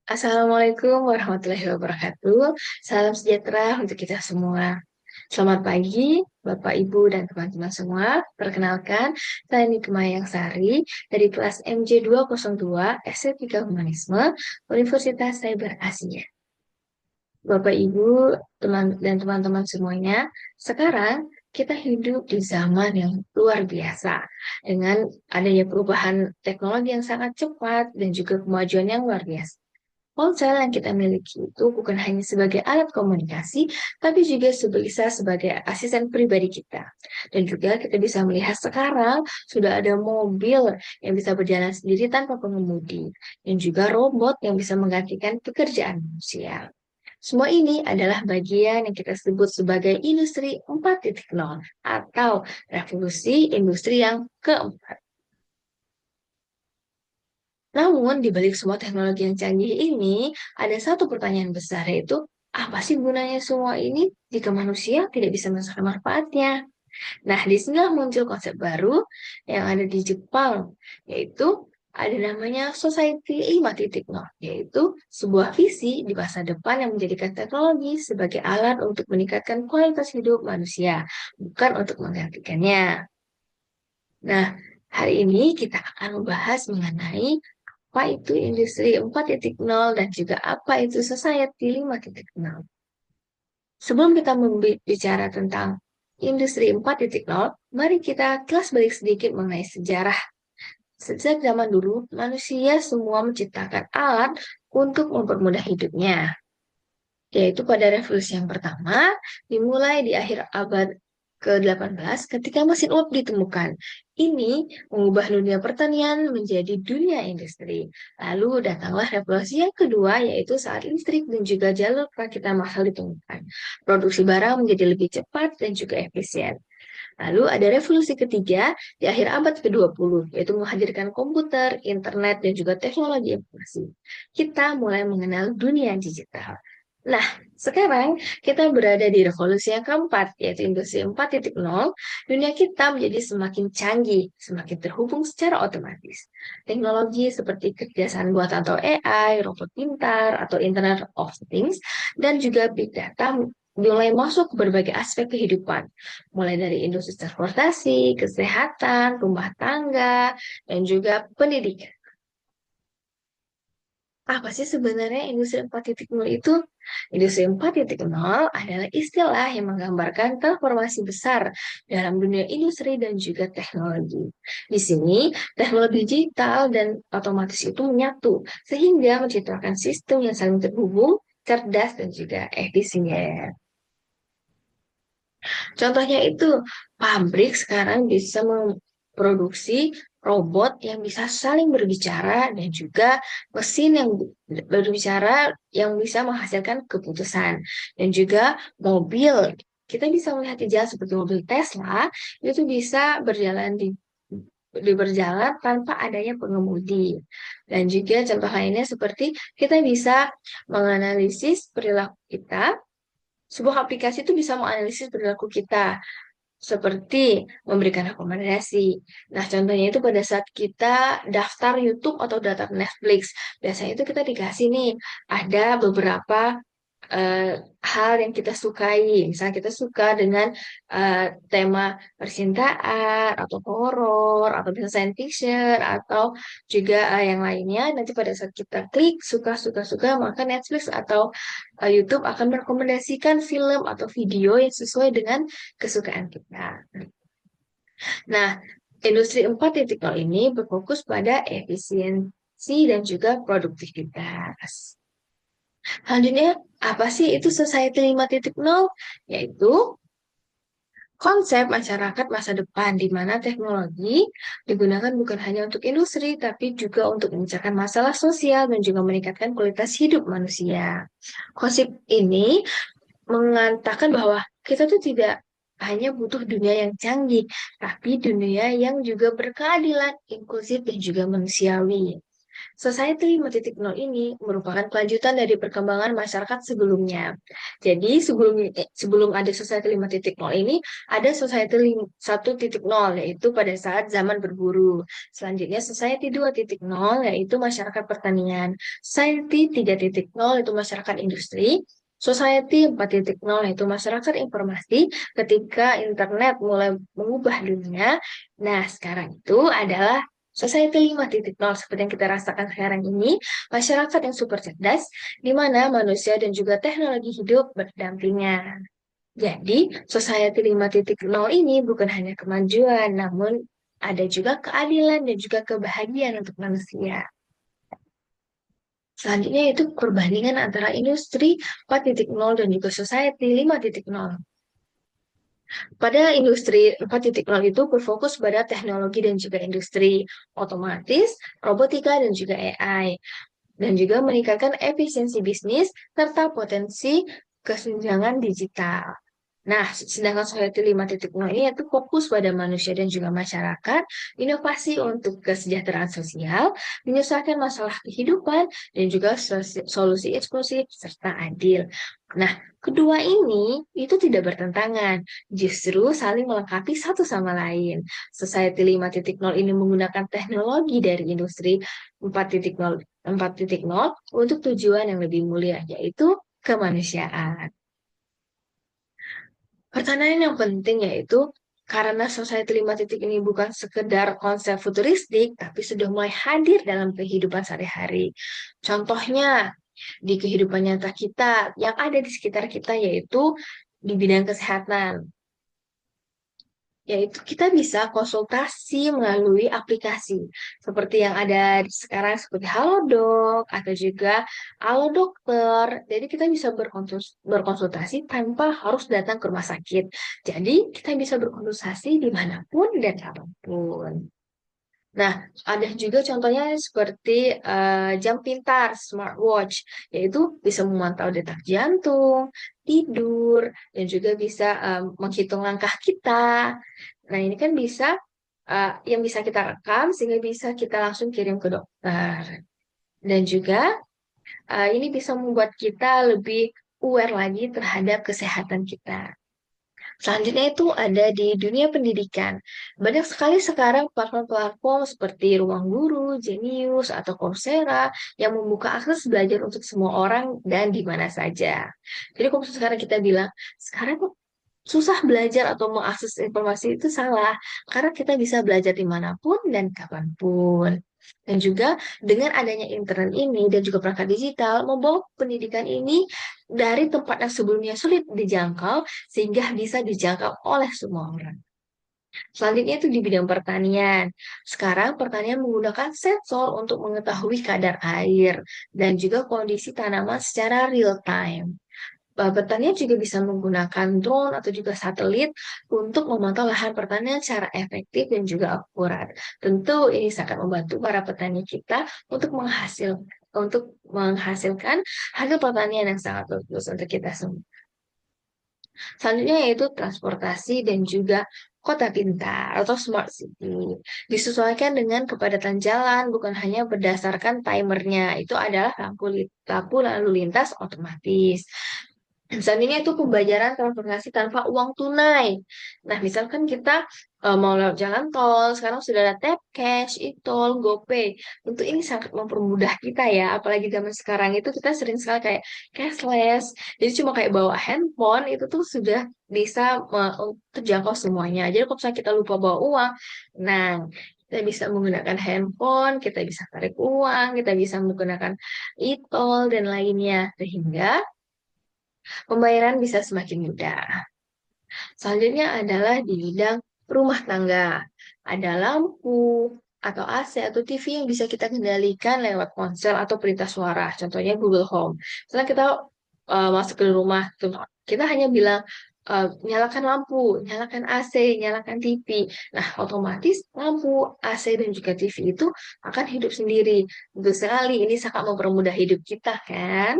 Assalamualaikum warahmatullahi wabarakatuh. Salam sejahtera untuk kita semua. Selamat pagi, Bapak, Ibu, dan teman-teman semua. Perkenalkan, saya Nikma Yang Sari dari kelas MJ202 Estetika Humanisme Universitas Cyber Asia. Bapak, Ibu, dan teman-teman semuanya, sekarang kita hidup di zaman yang luar biasa dengan adanya perubahan teknologi yang sangat cepat dan juga kemajuan yang luar biasa. Ponsel yang kita miliki itu bukan hanya sebagai alat komunikasi, tapi juga bisa sebagai asisten pribadi kita. Dan juga kita bisa melihat sekarang sudah ada mobil yang bisa berjalan sendiri tanpa pengemudi, dan juga robot yang bisa menggantikan pekerjaan manusia. Semua ini adalah bagian yang kita sebut sebagai industri 4.0 atau revolusi industri yang keempat. Namun, di balik semua teknologi yang canggih ini, ada satu pertanyaan besar, yaitu apa sih gunanya semua ini jika manusia tidak bisa merasakan manfaatnya? Nah, disinilah muncul konsep baru yang ada di Jepang, yaitu ada namanya Society 5.0, yaitu sebuah visi di masa depan yang menjadikan teknologi sebagai alat untuk meningkatkan kualitas hidup manusia, bukan untuk menggantikannya. Nah, hari ini kita akan membahas mengenai apa itu industri 4.0 dan juga apa itu society 5.0. Sebelum kita bicara tentang industri 4.0, mari kita kelas balik sedikit mengenai sejarah. Sejak zaman dulu, manusia semua menciptakan alat untuk mempermudah hidupnya, yaitu pada revolusi yang pertama, dimulai di akhir abad ke-18 ketika mesin uap ditemukan. Ini mengubah dunia pertanian menjadi dunia industri. Lalu datanglah revolusi yang kedua, yaitu saat listrik dan juga jalur perakitan massal ditemukan. Produksi barang menjadi lebih cepat dan juga efisien. Lalu ada revolusi ketiga di akhir abad ke-20, yaitu menghadirkan komputer, internet, dan juga teknologi informasi. Kita mulai mengenal dunia digital. Nah, sekarang kita berada di revolusi yang keempat, yaitu industri 4.0. Dunia kita menjadi semakin canggih, semakin terhubung secara otomatis. Teknologi seperti kecerdasan buatan atau AI, robot pintar, atau Internet of Things, dan juga Big Data mulai masuk ke berbagai aspek kehidupan, mulai dari industri transportasi, kesehatan, rumah tangga, dan juga pendidikan. Apa sih sebenarnya industri 4.0 itu? Industri 4.0 adalah istilah yang menggambarkan transformasi besar dalam dunia industri dan juga teknologi. Di sini, teknologi digital dan otomatis itu menyatu, sehingga menciptakan sistem yang saling terhubung, cerdas, dan juga efisien. Contohnya itu, pabrik sekarang bisa memproduksi robot yang bisa saling berbicara dan juga mesin yang berbicara yang bisa menghasilkan keputusan. Dan juga mobil, kita bisa melihat di jalan seperti mobil Tesla, itu bisa berjalan tanpa adanya pengemudi. Dan juga contoh lainnya seperti kita bisa menganalisis perilaku kita. Sebuah aplikasi itu bisa menganalisis perilaku kita, seperti memberikan rekomendasi. Nah, contohnya itu pada saat kita daftar YouTube atau daftar Netflix. Biasanya itu kita dikasih nih, ada beberapa eh, hal yang kita sukai. Misalnya kita suka dengan tema percintaan, atau horor, atau bisa science fiction, atau juga yang lainnya. Nanti pada saat kita klik suka, maka Netflix atau YouTube akan merekomendasikan film atau video yang sesuai dengan kesukaan kita. Nah, industri 4.0 ini berfokus pada efisiensi dan juga produktivitas. Selanjutnya, apa sih itu Society 5.0? Yaitu konsep masyarakat masa depan di mana teknologi digunakan bukan hanya untuk industri, tapi juga untuk memecahkan masalah sosial dan juga meningkatkan kualitas hidup manusia. Konsep ini mengatakan bahwa kita tuh tidak hanya butuh dunia yang canggih, tapi dunia yang juga berkeadilan, inklusif, dan juga manusiawi. Society 5.0 ini merupakan kelanjutan dari perkembangan masyarakat sebelumnya. Jadi sebelum ada Society 5.0 ini, ada Society 1.0 yaitu pada saat zaman berburu. Selanjutnya Society 2.0 yaitu masyarakat pertanian. Society 3.0 itu masyarakat industri. Society 4.0 yaitu masyarakat informasi ketika internet mulai mengubah dunia. Nah, sekarang itu adalah Society 5.0 seperti yang kita rasakan sekarang ini, masyarakat yang super cerdas, di mana manusia dan juga teknologi hidup berdampingan. Jadi, Society 5.0 ini bukan hanya kemajuan, namun ada juga keadilan dan juga kebahagiaan untuk manusia. Selanjutnya itu perbandingan antara industri 4.0 dan juga society 5.0. Pada industri 4.0 itu berfokus pada teknologi dan juga industri otomatis, robotika, dan juga AI. Dan juga meningkatkan efisiensi bisnis serta potensi kesenjangan digital. Nah, sedangkan Society 5.0 ini itu fokus pada manusia dan juga masyarakat, inovasi untuk kesejahteraan sosial, menyelesaikan masalah kehidupan, dan juga solusi eksklusif serta adil. Nah, kedua ini itu tidak bertentangan, justru saling melengkapi satu sama lain. Society 5.0 ini menggunakan teknologi dari industri 4.0 untuk tujuan yang lebih mulia, yaitu kemanusiaan. Pertanyaan yang penting yaitu karena Society 5 ini bukan sekedar konsep futuristik, tapi sudah mulai hadir dalam kehidupan sehari-hari. Contohnya, di kehidupan nyata kita yang ada di sekitar kita yaitu di bidang kesehatan. Yaitu kita bisa konsultasi melalui aplikasi seperti yang ada sekarang seperti Halodoc atau juga Halo Dokter. Jadi kita bisa berkonsultasi tanpa harus datang ke rumah sakit. Jadi kita bisa berkonsultasi dimanapun dan kapanpun. Nah, ada juga contohnya seperti jam pintar, smartwatch, yaitu bisa memantau detak jantung, tidur, dan juga bisa menghitung langkah kita. Nah, ini kan bisa yang bisa kita rekam sehingga bisa kita langsung kirim ke dokter. Dan juga ini bisa membuat kita lebih aware lagi terhadap kesehatan kita. Selanjutnya itu ada di dunia pendidikan. Banyak sekali sekarang platform-platform seperti Ruang Guru, Genius, atau Coursera yang membuka akses belajar untuk semua orang dan di mana saja. Jadi kalau sekarang kita bilang, sekarang susah belajar atau mengakses informasi itu salah, karena kita bisa belajar dimanapun dan kapanpun. Dan juga dengan adanya internet ini dan juga perangkat digital, membawa pendidikan ini dari tempat yang sebelumnya sulit dijangkau, sehingga bisa dijangkau oleh semua orang. Selanjutnya itu di bidang pertanian. Sekarang pertanian menggunakan sensor untuk mengetahui kadar air dan juga kondisi tanaman secara real time. Petani juga bisa menggunakan drone atau juga satelit untuk memantau lahan pertanian secara efektif dan juga akurat. Tentu ini sangat membantu para petani kita untuk menghasilkan hasil pertanian yang sangat bagus untuk kita semua. Selanjutnya yaitu transportasi dan juga kota pintar atau smart city. Disesuaikan dengan kepadatan jalan, bukan hanya berdasarkan timernya. Itu adalah lampu lalu lintas otomatis. Seandainya itu pembayaran transportasi tanpa uang tunai. Nah, misalkan kita mau lewat jalan tol, sekarang sudah ada tap cash, e-tol, GoPay. Tentu ini sangat mempermudah kita ya, apalagi zaman sekarang itu kita sering sekali kayak cashless. Jadi cuma kayak bawa handphone itu tuh sudah bisa terjangkau semuanya. Jadi kalau misalnya kita lupa bawa uang, nah kita bisa menggunakan handphone, kita bisa tarik uang, kita bisa menggunakan e-tol dan lainnya. Sehingga pembayaran bisa semakin mudah. Selanjutnya adalah di bidang rumah tangga. Ada lampu atau AC atau TV yang bisa kita kendalikan lewat ponsel atau perintah suara. Contohnya Google Home. Setelah kita masuk ke rumah, kita hanya bilang nyalakan lampu, nyalakan AC, nyalakan TV. Nah, otomatis lampu, AC, dan juga TV itu akan hidup sendiri. Tentu sekali ini sangat mempermudah hidup kita, kan?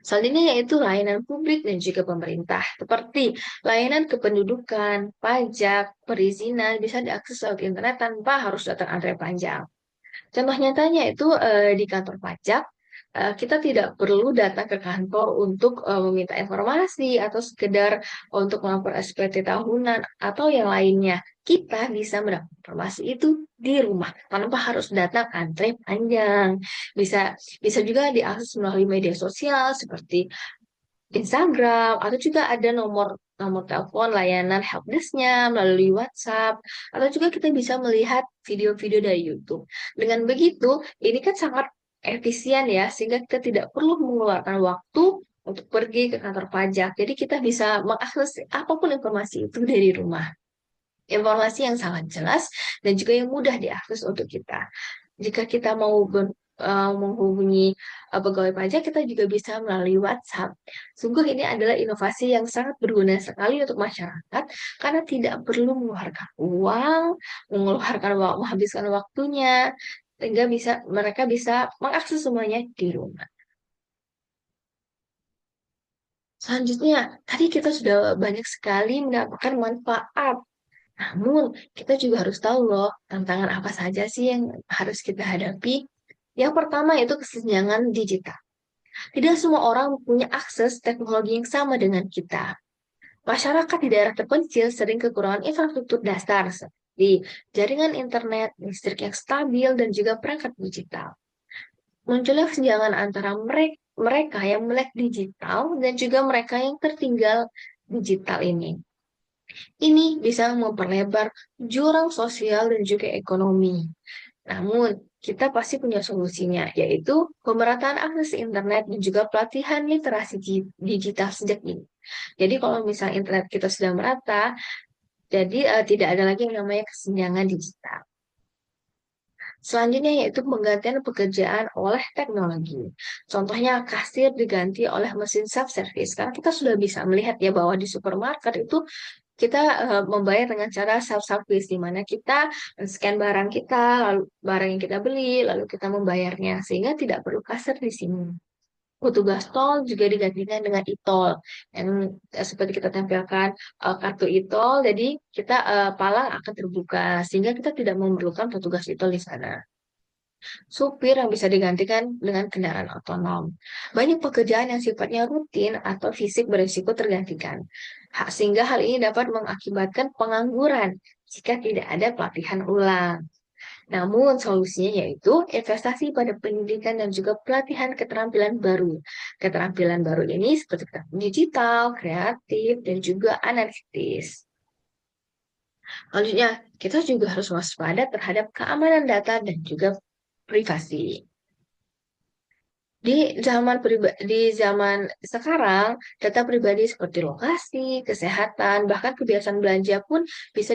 Selanjutnya yaitu layanan publik dan juga pemerintah, seperti layanan kependudukan, pajak, perizinan bisa diakses lewat internet tanpa harus datang antre panjang. Contoh nyatanya itu di kantor pajak, kita tidak perlu datang ke kantor untuk meminta informasi atau sekedar untuk melapor SPT tahunan atau yang lainnya. Kita bisa mendapat informasi itu di rumah tanpa harus datang antre panjang. Bisa bisa juga diakses melalui media sosial seperti Instagram atau juga ada nomor nomor telepon layanan helpdesk-nya melalui WhatsApp atau juga kita bisa melihat video-video dari YouTube. Dengan begitu, ini kan sangat efisien ya sehingga kita tidak perlu mengeluarkan waktu untuk pergi ke kantor pajak. Jadi kita bisa mengakses apapun informasi itu dari rumah. Informasi yang sangat jelas dan juga yang mudah diakses untuk kita. Jika kita mau menghubungi pegawai pajak, kita juga bisa melalui WhatsApp. Sungguh ini adalah inovasi yang sangat berguna sekali untuk masyarakat karena tidak perlu mengeluarkan uang, menghabiskan waktunya, sehingga mereka bisa mengakses semuanya di rumah. Selanjutnya, tadi kita sudah banyak sekali mendapatkan manfaat. Namun, kita juga harus tahu loh, tantangan apa saja sih yang harus kita hadapi. Yang pertama itu kesenjangan digital. Tidak semua orang punya akses teknologi yang sama dengan kita. Masyarakat di daerah terpencil sering kekurangan infrastruktur dasar seperti jaringan internet, listrik yang stabil, dan juga perangkat digital. Munculnya kesenjangan antara mereka yang melek digital dan juga mereka yang tertinggal digital ini. Ini bisa memperlebar jurang sosial dan juga ekonomi. Namun, kita pasti punya solusinya, yaitu pemerataan akses internet dan juga pelatihan literasi digital sejak ini. Jadi, kalau misalnya internet kita sudah merata, jadi tidak ada lagi yang namanya kesenjangan digital. Selanjutnya yaitu penggantian pekerjaan oleh teknologi. Contohnya kasir diganti oleh mesin self-service. Karena kita sudah bisa melihat ya bahwa di supermarket itu kita membayar dengan cara self-service di mana kita scan barang kita, lalu barang yang kita beli, lalu kita membayarnya sehingga tidak perlu kasir di sini. Petugas tol juga digantikan dengan e-tol yang seperti kita tempelkan kartu e-tol, jadi kita palang akan terbuka sehingga kita tidak memerlukan petugas e-tol di sana. Supir yang bisa digantikan dengan kendaraan otonom. Banyak pekerjaan yang sifatnya rutin atau fisik berisiko tergantikan. Sehingga hal ini dapat mengakibatkan pengangguran jika tidak ada pelatihan ulang. Namun solusinya yaitu investasi pada pendidikan dan juga pelatihan keterampilan baru. Keterampilan baru ini seperti digital, kreatif, dan juga analitis. Selanjutnya, kita juga harus waspada terhadap keamanan data dan juga privasi. Di zaman sekarang, data pribadi seperti lokasi, kesehatan, bahkan kebiasaan belanja pun bisa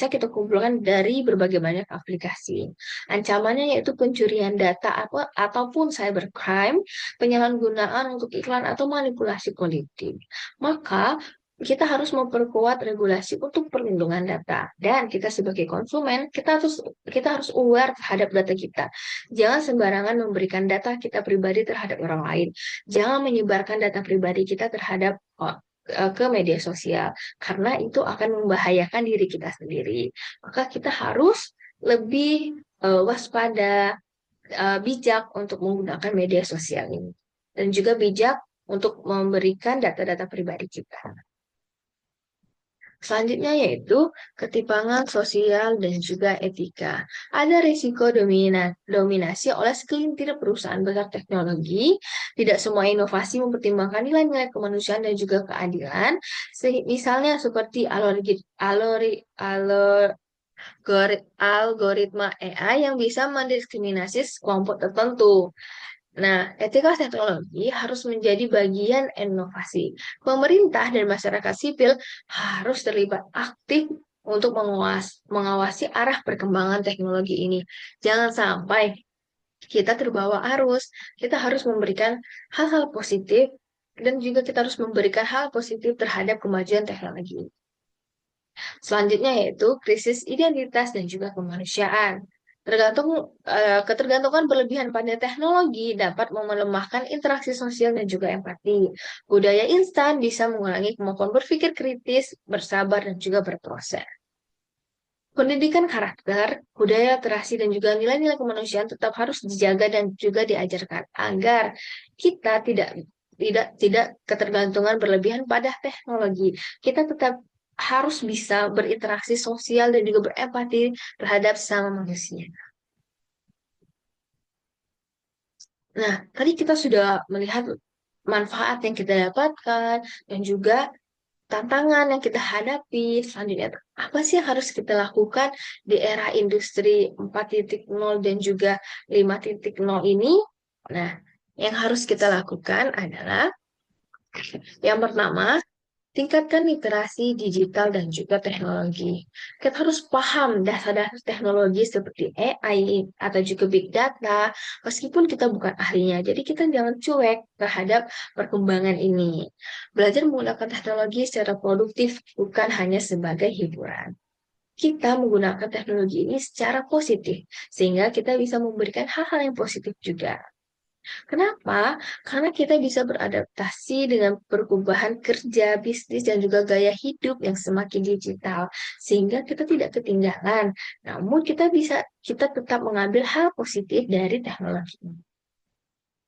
kita kumpulkan dari berbagai banyak aplikasi. Ancamannya yaitu pencurian data ataupun cybercrime, penyalahgunaan untuk iklan atau manipulasi politik. Maka kita harus memperkuat regulasi untuk perlindungan data dan kita sebagai konsumen kita harus aware terhadap data kita. Jangan sembarangan memberikan data kita pribadi terhadap orang lain. Jangan menyebarkan data pribadi kita ke media sosial karena itu akan membahayakan diri kita sendiri. Maka kita harus lebih waspada, bijak untuk menggunakan media sosial ini dan juga bijak untuk memberikan data-data pribadi kita. Selanjutnya yaitu ketimpangan sosial dan juga etika. Ada risiko dominasi oleh segelintir perusahaan besar teknologi. Tidak semua inovasi mempertimbangkan nilai-nilai kemanusiaan dan juga keadilan. Misalnya seperti algoritma AI yang bisa mendiskriminasi kelompok tertentu. Nah, etika teknologi harus menjadi bagian inovasi. Pemerintah dan masyarakat sipil harus terlibat aktif untuk mengawasi arah perkembangan teknologi ini. Jangan sampai kita terbawa arus, kita harus memberikan hal-hal positif dan juga kita harus memberikan hal positif terhadap kemajuan teknologi. Selanjutnya yaitu krisis identitas dan juga kemanusiaan. Ketergantungan berlebihan pada teknologi dapat melemahkan interaksi sosial dan juga empati. Budaya instan bisa mengurangi kemampuan berpikir kritis, bersabar, dan juga berproses. Pendidikan karakter, budaya, literasi, dan juga nilai-nilai kemanusiaan tetap harus dijaga dan juga diajarkan agar kita tidak ketergantungan berlebihan pada teknologi. Kita tetap harus bisa berinteraksi sosial dan juga berempati terhadap sesama manusia. Nah, tadi kita sudah melihat manfaat yang kita dapatkan dan juga tantangan yang kita hadapi. Selanjutnya, apa sih yang harus kita lakukan di era industri 4.0 dan juga 5.0 ini? Nah, yang harus kita lakukan adalah yang pertama, tingkatkan literasi digital dan juga teknologi. Kita harus paham dasar-dasar teknologi seperti AI atau juga big data, meskipun kita bukan ahlinya. Jadi kita jangan cuek terhadap perkembangan ini. Belajar menggunakan teknologi secara produktif bukan hanya sebagai hiburan. Kita menggunakan teknologi ini secara positif, sehingga kita bisa memberikan hal-hal yang positif juga. Kenapa? Karena kita bisa beradaptasi dengan perubahan kerja, bisnis, dan juga gaya hidup yang semakin digital. Sehingga kita tidak ketinggalan. Namun kita tetap mengambil hal positif dari teknologi ini.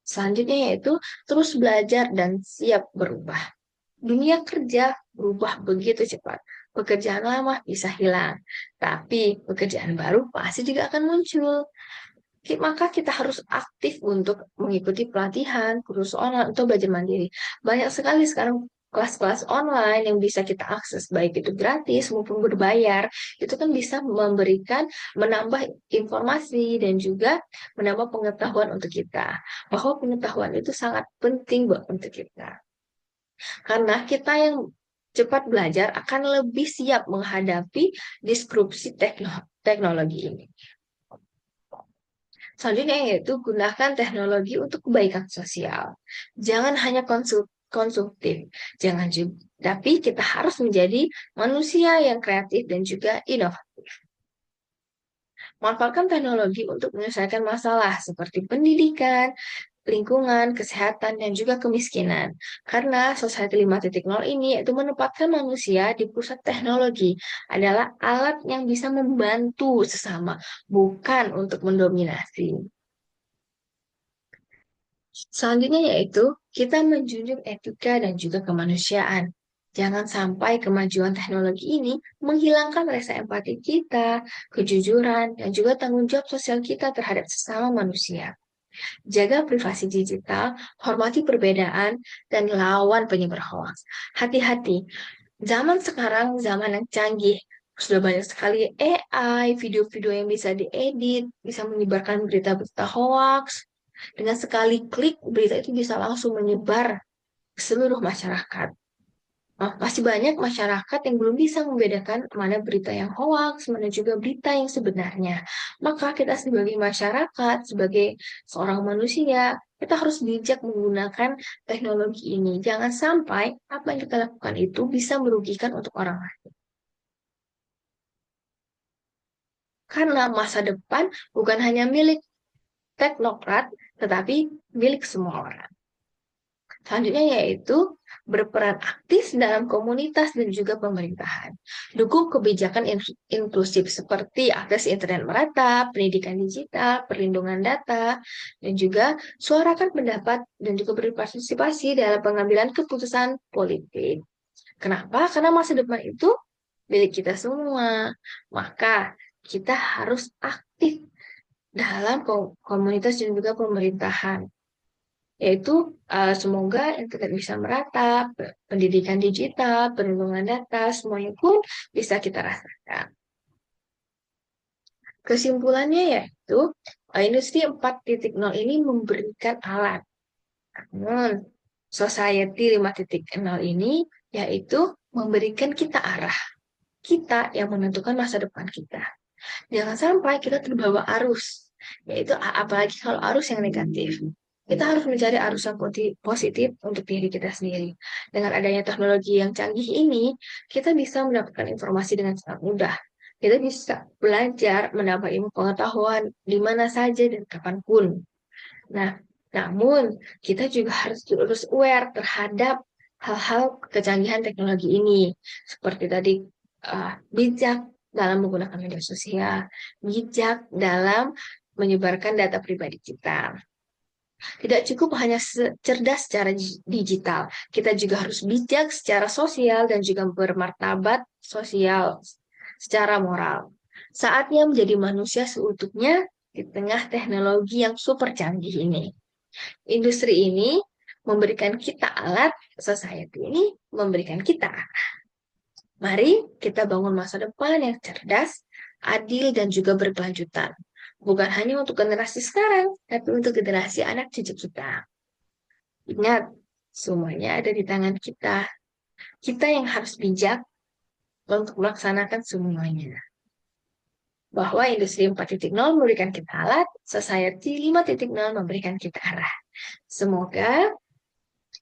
Selanjutnya yaitu terus belajar dan siap berubah. Dunia kerja berubah begitu cepat. Pekerjaan lama bisa hilang, tapi pekerjaan baru pasti juga akan muncul. Maka kita harus aktif untuk mengikuti pelatihan, kursus online, atau belajar mandiri. Banyak sekali sekarang kelas-kelas online yang bisa kita akses, baik itu gratis maupun berbayar. Itu kan bisa menambah informasi dan juga menambah pengetahuan untuk kita. Bahwa pengetahuan itu sangat penting buat untuk kita. Karena kita yang cepat belajar akan lebih siap menghadapi disrupsi teknologi ini. Selanjutnya yaitu gunakan teknologi untuk kebaikan sosial. Jangan hanya konsumtif, jangan juga, tapi kita harus menjadi manusia yang kreatif dan juga inovatif. Manfaatkan teknologi untuk menyelesaikan masalah seperti pendidikan, lingkungan, kesehatan, dan juga kemiskinan. Karena Society 5.0 ini yaitu menempatkan manusia di pusat teknologi adalah alat yang bisa membantu sesama, bukan untuk mendominasi. Selanjutnya yaitu kita menjunjung etika dan juga kemanusiaan. Jangan sampai kemajuan teknologi ini menghilangkan rasa empati kita, kejujuran, dan juga tanggung jawab sosial kita terhadap sesama manusia. Jaga privasi digital, hormati perbedaan, dan lawan penyebar hoax. Hati-hati, zaman sekarang zaman yang canggih. Sudah banyak sekali AI, video-video yang bisa diedit, bisa menyebarkan berita-berita hoax. Dengan sekali klik, berita itu bisa langsung menyebar ke seluruh masyarakat. Nah, masih banyak masyarakat yang belum bisa membedakan mana berita yang hoax, mana juga berita yang sebenarnya. Maka kita sebagai masyarakat, sebagai seorang manusia, kita harus bijak menggunakan teknologi ini. Jangan sampai apa yang kita lakukan itu bisa merugikan untuk orang lain. Karena masa depan bukan hanya milik teknokrat, tetapi milik semua orang. Selanjutnya yaitu berperan aktif dalam komunitas dan juga pemerintahan. Dukung kebijakan inklusif seperti akses internet merata, pendidikan digital, perlindungan data, dan juga suarakan pendapat dan juga berpartisipasi dalam pengambilan keputusan politik. Kenapa? Karena masa depan itu milik kita semua. Maka kita harus aktif dalam komunitas dan juga pemerintahan, yaitu semoga internet bisa merata, pendidikan digital, perlindungan data, semuanya pun bisa kita rasakan. Kesimpulannya yaitu industri 4.0 ini memberikan alat. Namun, society 5.0 ini yaitu memberikan kita arah. Kita yang menentukan masa depan kita. Jangan sampai kita terbawa arus, yaitu apalagi kalau arus yang negatif. Kita harus mencari arus yang positif untuk diri kita sendiri. Dengan adanya teknologi yang canggih ini, kita bisa mendapatkan informasi dengan sangat mudah. Kita bisa belajar, menambah ilmu pengetahuan di mana saja dan kapanpun. Nah, namun kita juga harus terus aware terhadap hal-hal kecanggihan teknologi ini. Seperti tadi, bijak dalam menggunakan media sosial, bijak dalam menyebarkan data pribadi kita. Tidak cukup hanya cerdas secara digital, kita juga harus bijak secara sosial dan juga bermartabat sosial secara moral. Saatnya menjadi manusia seutuhnya di tengah teknologi yang super canggih ini. Industri ini memberikan kita alat, society ini memberikan kita. Mari kita bangun masa depan yang cerdas, adil, dan juga berkelanjutan. Bukan hanya untuk generasi sekarang, tapi untuk generasi anak cucu kita. Ingat, semuanya ada di tangan kita. Kita yang harus bijak untuk melaksanakan semuanya. Bahwa industri 4.0 memberikan kita alat, society 5.0 memberikan kita arah. Semoga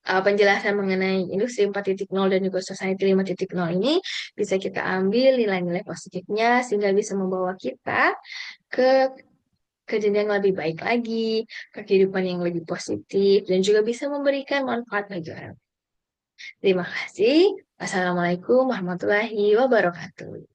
penjelasan mengenai industri 4.0 dan juga society 5.0 ini bisa kita ambil nilai-nilai positifnya sehingga bisa membawa kita ke jenjang yang lebih baik lagi, ke kehidupan yang lebih positif, dan juga bisa memberikan manfaat bagi orang. Terima kasih. Wassalamualaikum warahmatullahi wabarakatuh.